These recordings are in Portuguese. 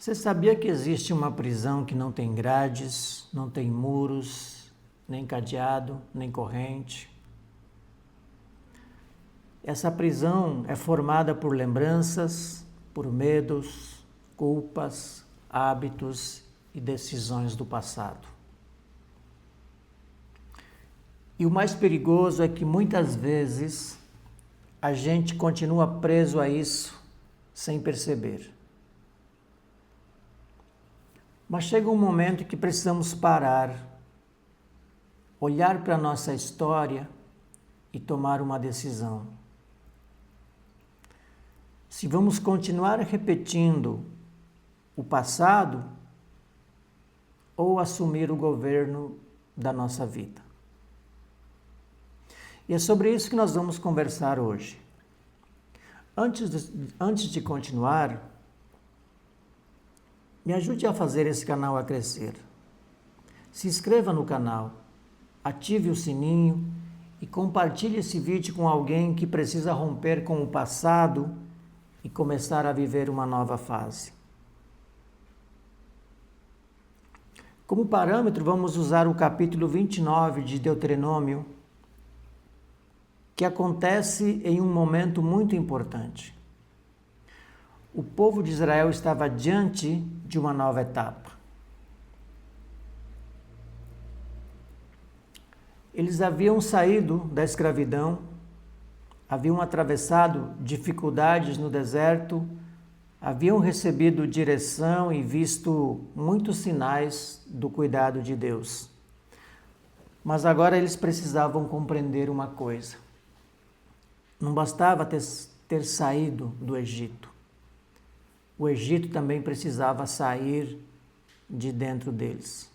Você sabia que existe uma prisão que não tem grades, não tem muros, nem cadeado, nem corrente? Essa prisão é formada por lembranças, por medos, culpas, hábitos e decisões do passado. E o mais perigoso é que muitas vezes a gente continua preso a isso sem perceber. Mas chega um momento que precisamos parar, olhar para a nossa história e tomar uma decisão. Se vamos continuar repetindo o passado ou assumir o governo da nossa vida. E é sobre isso que nós vamos conversar hoje. Antes de continuar, me ajude a fazer esse canal a crescer. Se inscreva no canal, ative o sininho e compartilhe esse vídeo com alguém que precisa romper com o passado e começar a viver uma nova fase. Como parâmetro, vamos usar o capítulo 29 de Deuteronômio, que acontece em um momento muito importante. O povo de Israel estava diante de uma nova etapa. Eles haviam saído da escravidão, haviam atravessado dificuldades no deserto, haviam recebido direção e visto muitos sinais do cuidado de Deus. Mas agora eles precisavam compreender uma coisa. Não bastava ter saído do Egito. O Egito também precisava sair de dentro deles.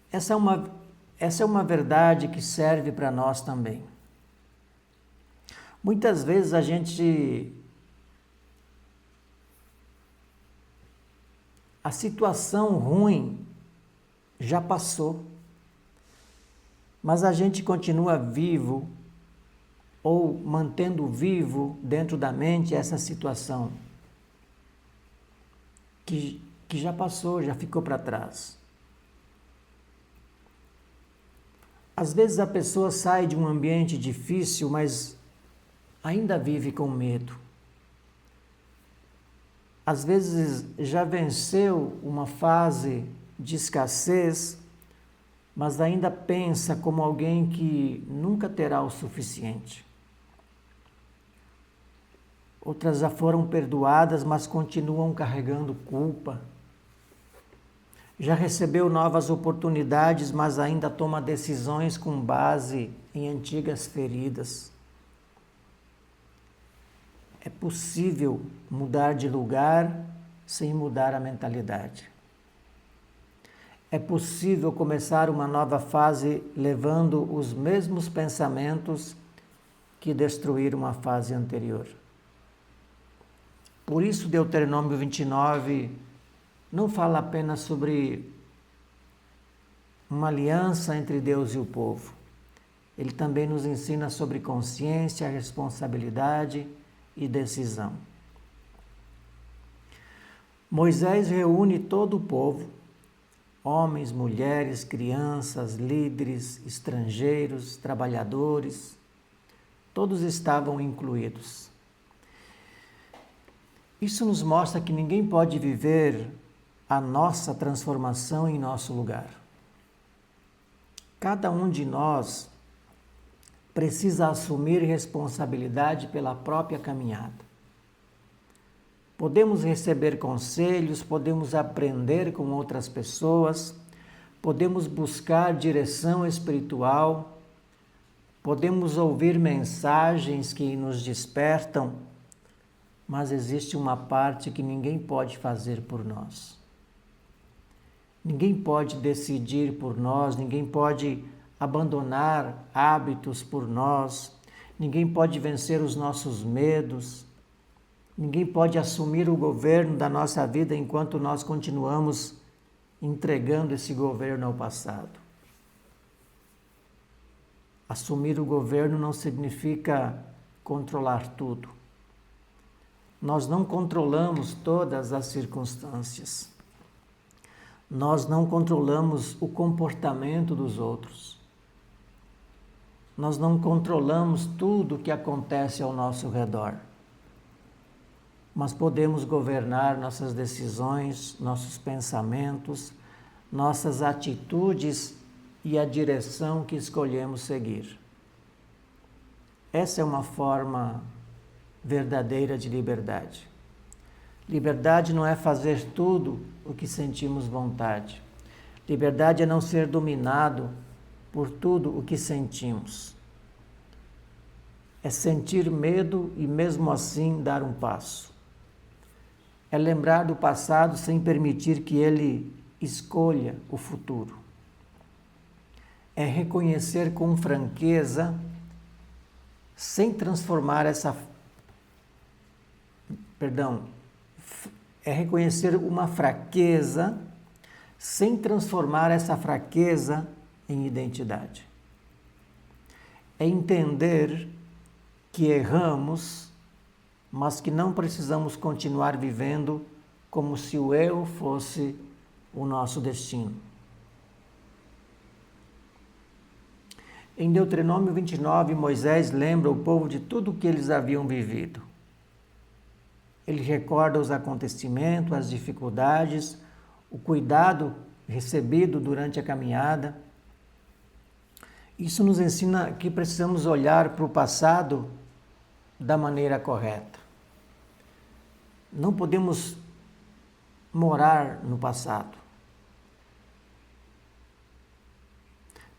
Essa é uma verdade que serve para nós também. Muitas vezes a situação ruim já passou, mas a gente continua vivo ou mantendo vivo dentro da mente essa situação que já passou, já ficou para trás. Às vezes a pessoa sai de um ambiente difícil, mas ainda vive com medo. Às vezes já venceu uma fase de escassez, mas ainda pensa como alguém que nunca terá o suficiente. Outras já foram perdoadas, mas continuam carregando culpa. Já recebeu novas oportunidades, mas ainda toma decisões com base em antigas feridas. É possível mudar de lugar sem mudar a mentalidade. É possível começar uma nova fase levando os mesmos pensamentos que destruíram a fase anterior. Por isso, Deuteronômio 29 não fala apenas sobre uma aliança entre Deus e o povo. Ele também nos ensina sobre consciência, responsabilidade e decisão. Moisés reúne todo o povo, homens, mulheres, crianças, líderes, estrangeiros, trabalhadores, todos estavam incluídos. Isso nos mostra que ninguém pode viver a nossa transformação em nosso lugar. Cada um de nós precisa assumir responsabilidade pela própria caminhada. Podemos receber conselhos, podemos aprender com outras pessoas, podemos buscar direção espiritual, podemos ouvir mensagens que nos despertam, mas existe uma parte que ninguém pode fazer por nós. Ninguém pode decidir por nós, ninguém pode abandonar hábitos por nós, ninguém pode vencer os nossos medos, ninguém pode assumir o governo da nossa vida enquanto nós continuamos entregando esse governo ao passado. Assumir o governo não significa controlar tudo. Nós não controlamos todas as circunstâncias. Nós não controlamos o comportamento dos outros. Nós não controlamos tudo o que acontece ao nosso redor. Mas podemos governar nossas decisões, nossos pensamentos, nossas atitudes e a direção que escolhemos seguir. Essa é uma forma verdadeira de liberdade. Liberdade não é fazer tudo o que sentimos vontade. Liberdade é não ser dominado por tudo o que sentimos. É sentir medo e mesmo assim dar um passo. É lembrar do passado sem permitir que ele escolha o futuro. É reconhecer com franqueza, sem transformar é reconhecer uma fraqueza, sem transformar essa fraqueza em identidade. É entender que erramos, mas que não precisamos continuar vivendo como se o eu fosse o nosso destino. Em Deuteronômio 29, Moisés lembra o povo de tudo o que eles haviam vivido. Ele recorda os acontecimentos, as dificuldades, o cuidado recebido durante a caminhada. Isso nos ensina que precisamos olhar para o passado da maneira correta. Não podemos morar no passado.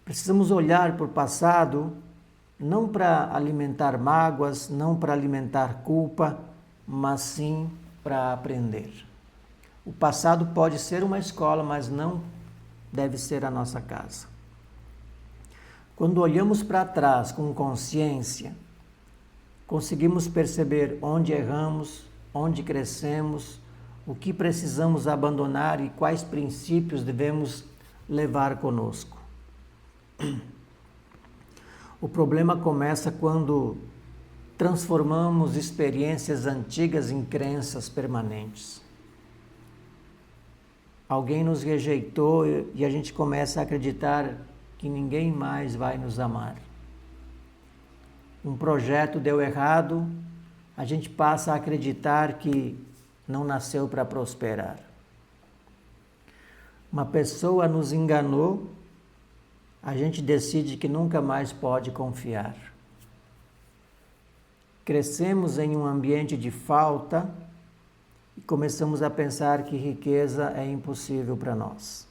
Precisamos olhar para o passado não para alimentar mágoas, não para alimentar culpa, mas sim para aprender. O passado pode ser uma escola, mas não deve ser a nossa casa. Quando olhamos para trás com consciência, conseguimos perceber onde erramos, onde crescemos, o que precisamos abandonar e quais princípios devemos levar conosco. O problema começa quando transformamos experiências antigas em crenças permanentes. Alguém nos rejeitou e a gente começa a acreditar que ninguém mais vai nos amar. Um projeto deu errado, a gente passa a acreditar que não nasceu para prosperar. Uma pessoa nos enganou, a gente decide que nunca mais pode confiar. Crescemos em um ambiente de falta e começamos a pensar que riqueza é impossível para nós.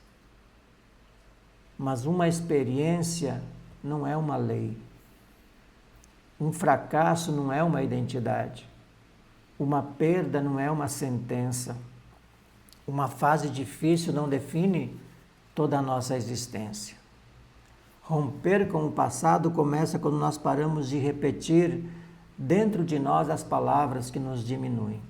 Mas uma experiência não é uma lei. Um fracasso não é uma identidade. Uma perda não é uma sentença. Uma fase difícil não define toda a nossa existência. Romper com o passado começa quando nós paramos de repetir dentro de nós as palavras que nos diminuem.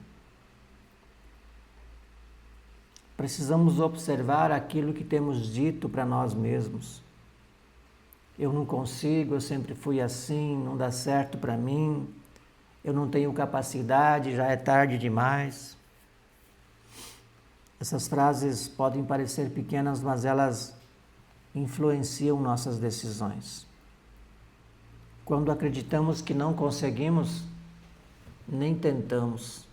Precisamos observar aquilo que temos dito para nós mesmos. Eu não consigo, eu sempre fui assim, não dá certo para mim, eu não tenho capacidade, já é tarde demais. Essas frases podem parecer pequenas, mas elas influenciam nossas decisões. Quando acreditamos que não conseguimos, nem tentamos.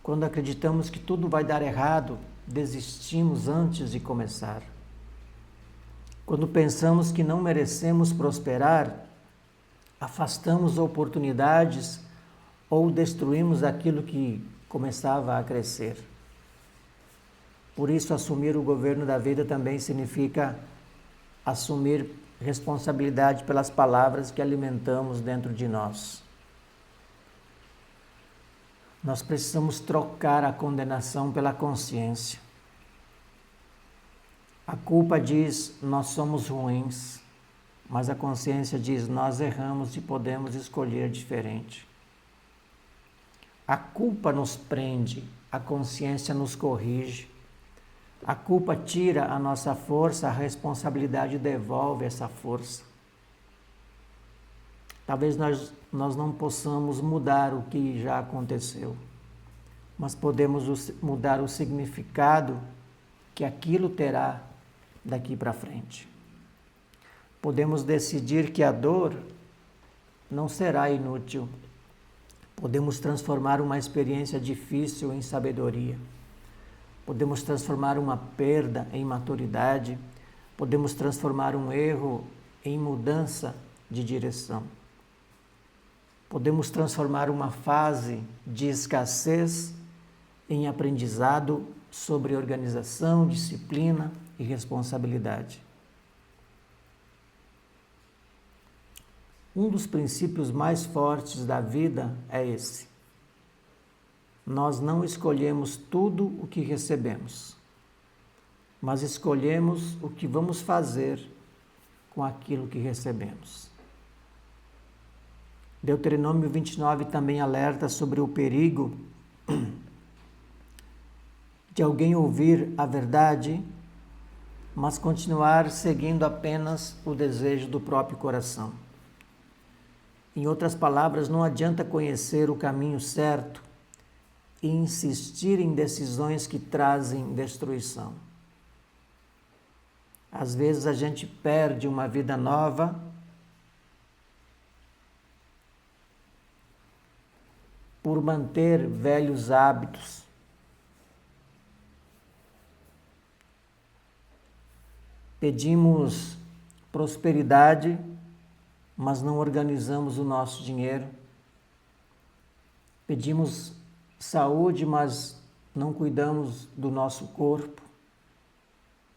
Quando acreditamos que tudo vai dar errado, desistimos antes de começar. Quando pensamos que não merecemos prosperar, afastamos oportunidades ou destruímos aquilo que começava a crescer. Por isso, assumir o governo da vida também significa assumir responsabilidade pelas palavras que alimentamos dentro de nós. Nós precisamos trocar a condenação pela consciência. A culpa diz, nós somos ruins, mas a consciência diz, nós erramos e podemos escolher diferente. A culpa nos prende, a consciência nos corrige. A culpa tira a nossa força, a responsabilidade devolve essa força. Talvez nós não possamos mudar o que já aconteceu, mas podemos mudar o significado que aquilo terá daqui para frente. Podemos decidir que a dor não será inútil. Podemos transformar uma experiência difícil em sabedoria. Podemos transformar uma perda em maturidade. Podemos transformar um erro em mudança de direção. Podemos transformar uma fase de escassez em aprendizado sobre organização, disciplina e responsabilidade. Um dos princípios mais fortes da vida é esse. Nós não escolhemos tudo o que recebemos, mas escolhemos o que vamos fazer com aquilo que recebemos. Deuteronômio 29 também alerta sobre o perigo de alguém ouvir a verdade, mas continuar seguindo apenas o desejo do próprio coração. Em outras palavras, não adianta conhecer o caminho certo e insistir em decisões que trazem destruição. Às vezes a gente perde uma vida nova por manter velhos hábitos. Pedimos prosperidade, mas não organizamos o nosso dinheiro. Pedimos saúde, mas não cuidamos do nosso corpo.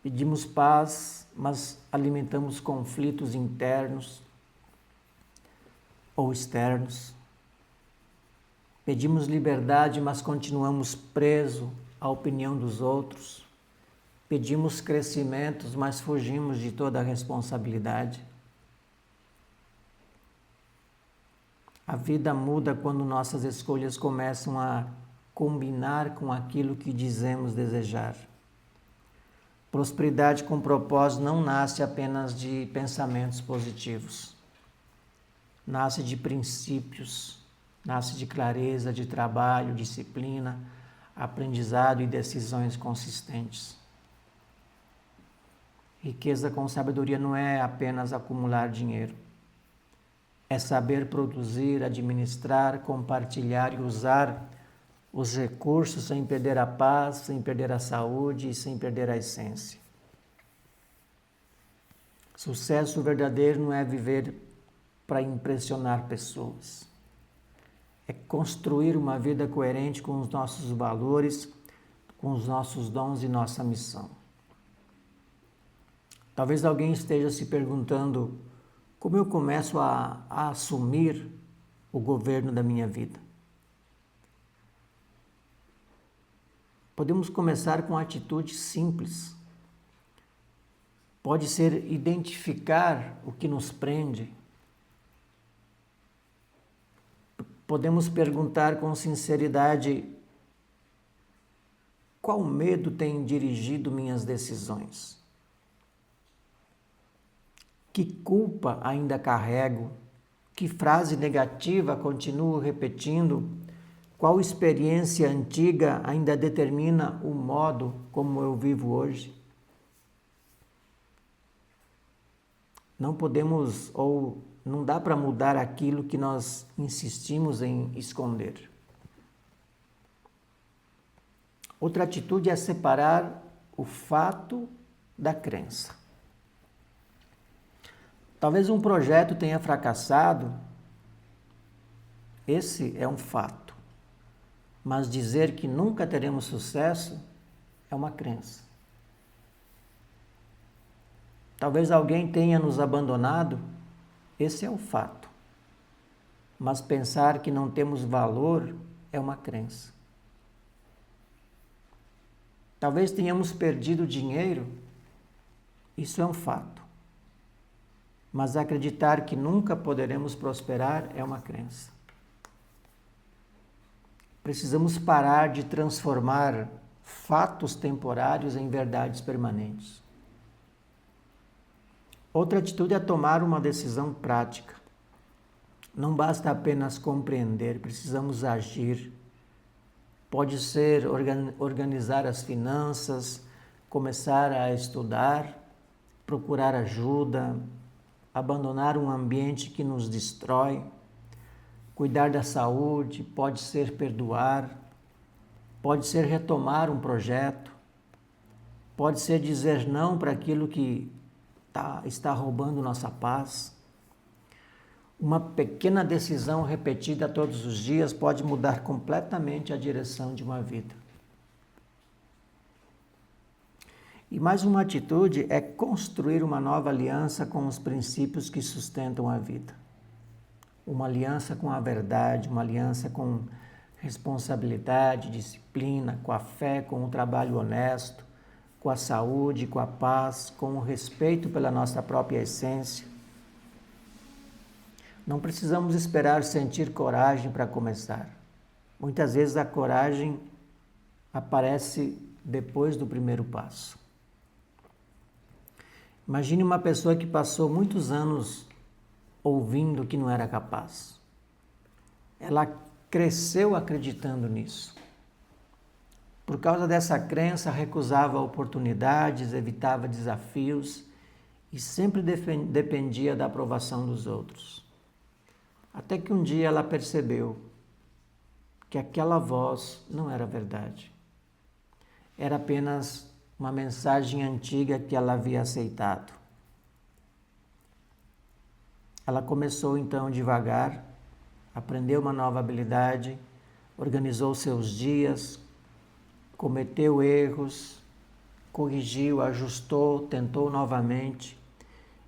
Pedimos paz, mas alimentamos conflitos internos ou externos. Pedimos liberdade, mas continuamos presos à opinião dos outros. Pedimos crescimentos, mas fugimos de toda a responsabilidade. A vida muda quando nossas escolhas começam a combinar com aquilo que dizemos desejar. Prosperidade com propósito não nasce apenas de pensamentos positivos. Nasce de princípios, nasce de clareza, de trabalho, disciplina, aprendizado e decisões consistentes. Riqueza com sabedoria não é apenas acumular dinheiro. É saber produzir, administrar, compartilhar e usar os recursos sem perder a paz, sem perder a saúde e sem perder a essência. Sucesso verdadeiro não é viver para impressionar pessoas. É construir uma vida coerente com os nossos valores, com os nossos dons e nossa missão. Talvez alguém esteja se perguntando: como eu começo a assumir o governo da minha vida? Podemos começar com atitudes simples. Pode ser identificar o que nos prende. Podemos perguntar com sinceridade: qual medo tem dirigido minhas decisões? Que culpa ainda carrego? Que frase negativa continuo repetindo? Qual experiência antiga ainda determina o modo como eu vivo hoje? Não podemos ou não dá para mudar aquilo que nós insistimos em esconder. Outra atitude é separar o fato da crença. Talvez um projeto tenha fracassado, esse é um fato. Mas dizer que nunca teremos sucesso é uma crença. Talvez alguém tenha nos abandonado, esse é um fato. Mas pensar que não temos valor é uma crença. Talvez tenhamos perdido dinheiro, isso é um fato. Mas acreditar que nunca poderemos prosperar é uma crença. Precisamos parar de transformar fatos temporários em verdades permanentes. Outra atitude é tomar uma decisão prática. Não basta apenas compreender, precisamos agir. pode ser organizar as finanças, começar a estudar, procurar ajuda, abandonar um ambiente que nos destrói, cuidar da saúde, pode ser perdoar, pode ser retomar um projeto, pode ser dizer não para aquilo que está roubando nossa paz. Uma pequena decisão repetida todos os dias pode mudar completamente a direção de uma vida. E mais uma atitude é construir uma nova aliança com os princípios que sustentam a vida. Uma aliança com a verdade, uma aliança com responsabilidade, disciplina, com a fé, com o trabalho honesto, com a saúde, com a paz, com o respeito pela nossa própria essência. Não precisamos esperar sentir coragem para começar. Muitas vezes a coragem aparece depois do primeiro passo. Imagine uma pessoa que passou muitos anos ouvindo que não era capaz. Ela cresceu acreditando nisso. Por causa dessa crença, recusava oportunidades, evitava desafios e sempre dependia da aprovação dos outros. Até que um dia ela percebeu que aquela voz não era verdade. Era apenas uma mensagem antiga que ela havia aceitado. Ela começou então devagar, aprendeu uma nova habilidade, organizou seus dias, cometeu erros, corrigiu, ajustou, tentou novamente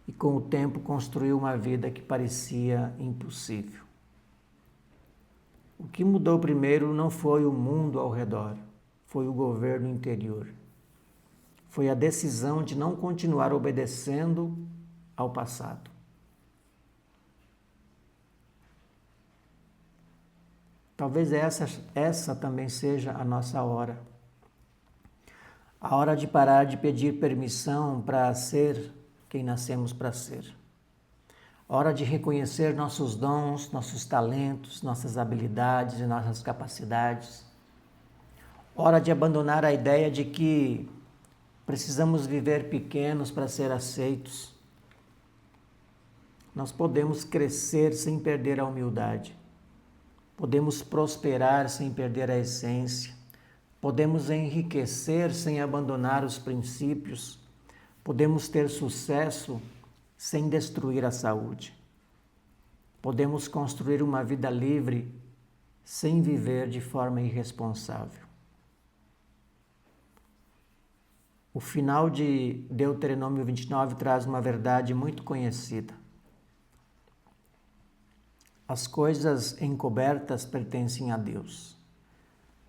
e com o tempo construiu uma vida que parecia impossível. O que mudou primeiro não foi o mundo ao redor, foi o governo interior. Foi a decisão de não continuar obedecendo ao passado. Talvez essa também seja a nossa hora. A hora de parar de pedir permissão para ser quem nascemos para ser. A hora de reconhecer nossos dons, nossos talentos, nossas habilidades e nossas capacidades. Hora de abandonar a ideia de que precisamos viver pequenos para ser aceitos. Nós podemos crescer sem perder a humildade. Podemos prosperar sem perder a essência. Podemos enriquecer sem abandonar os princípios. Podemos ter sucesso sem destruir a saúde. Podemos construir uma vida livre sem viver de forma irresponsável. O final de Deuteronômio 29 traz uma verdade muito conhecida. As coisas encobertas pertencem a Deus,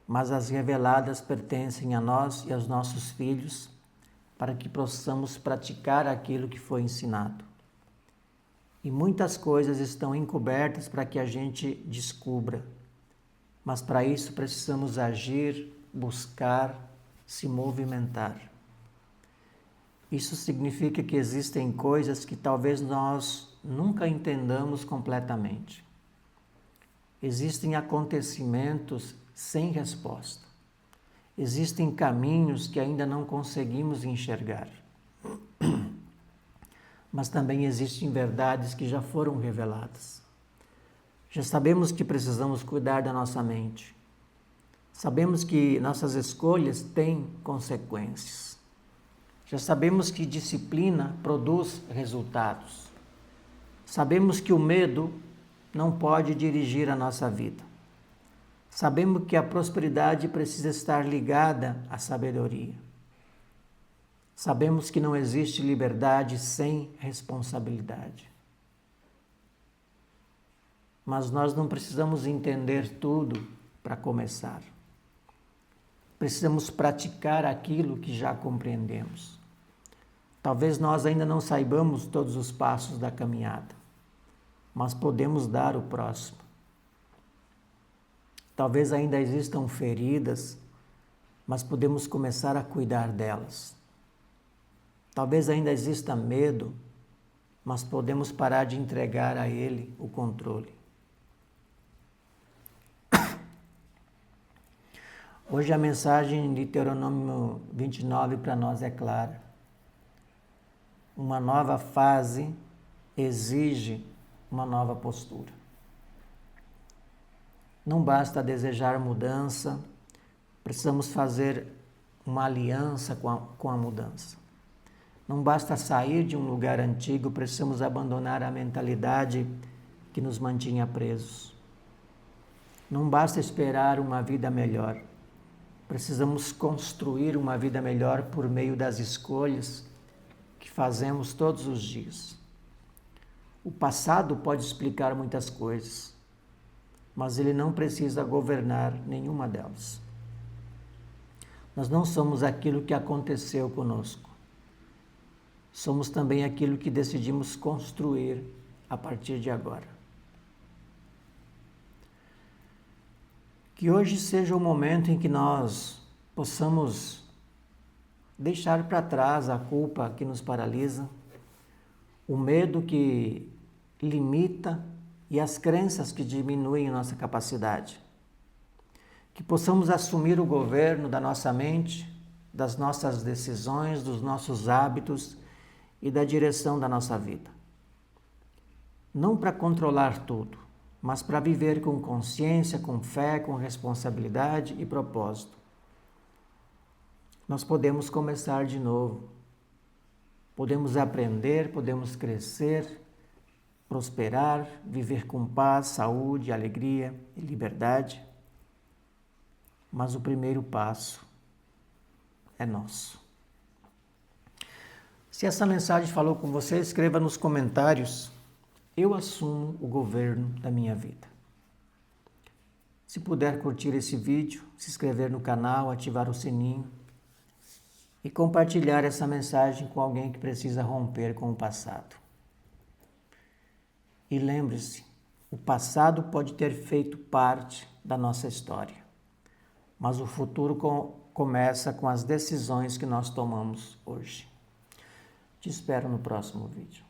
mas as reveladas pertencem a nós e aos nossos filhos, para que possamos praticar aquilo que foi ensinado. E muitas coisas estão encobertas para que a gente descubra, mas para isso precisamos agir, buscar, se movimentar. Isso significa que existem coisas que talvez nós nunca entendamos completamente. Existem acontecimentos sem resposta. Existem caminhos que ainda não conseguimos enxergar. Mas também existem verdades que já foram reveladas. Já sabemos que precisamos cuidar da nossa mente. Sabemos que nossas escolhas têm consequências. Já sabemos que disciplina produz resultados. Sabemos que o medo não pode dirigir a nossa vida. Sabemos que a prosperidade precisa estar ligada à sabedoria. Sabemos que não existe liberdade sem responsabilidade. Mas nós não precisamos entender tudo para começar. Precisamos praticar aquilo que já compreendemos. Talvez nós ainda não saibamos todos os passos da caminhada, mas podemos dar o próximo. Talvez ainda existam feridas, mas podemos começar a cuidar delas. Talvez ainda exista medo, mas podemos parar de entregar a ele o controle. Hoje a mensagem de Deuteronômio 29 para nós é clara. Uma nova fase exige uma nova postura. Não basta desejar mudança, precisamos fazer uma aliança com a mudança. Não basta sair de um lugar antigo, precisamos abandonar a mentalidade que nos mantinha presos. Não basta esperar uma vida melhor. Precisamos construir uma vida melhor por meio das escolhas que fazemos todos os dias. O passado pode explicar muitas coisas, mas ele não precisa governar nenhuma delas. Nós não somos aquilo que aconteceu conosco. Somos também aquilo que decidimos construir a partir de agora. Que hoje seja o momento em que nós possamos deixar para trás a culpa que nos paralisa, o medo que limita e as crenças que diminuem nossa capacidade. Que possamos assumir o governo da nossa mente, das nossas decisões, dos nossos hábitos e da direção da nossa vida. Não para controlar tudo, mas para viver com consciência, com fé, com responsabilidade e propósito. Nós podemos começar de novo. Podemos aprender, podemos crescer, prosperar, viver com paz, saúde, alegria e liberdade. Mas o primeiro passo é nosso. Se essa mensagem falou com você, escreva nos comentários: eu assumo o governo da minha vida. Se puder curtir esse vídeo, se inscrever no canal, ativar o sininho e compartilhar essa mensagem com alguém que precisa romper com o passado. E lembre-se, o passado pode ter feito parte da nossa história, mas o futuro começa com as decisões que nós tomamos hoje. Te espero no próximo vídeo.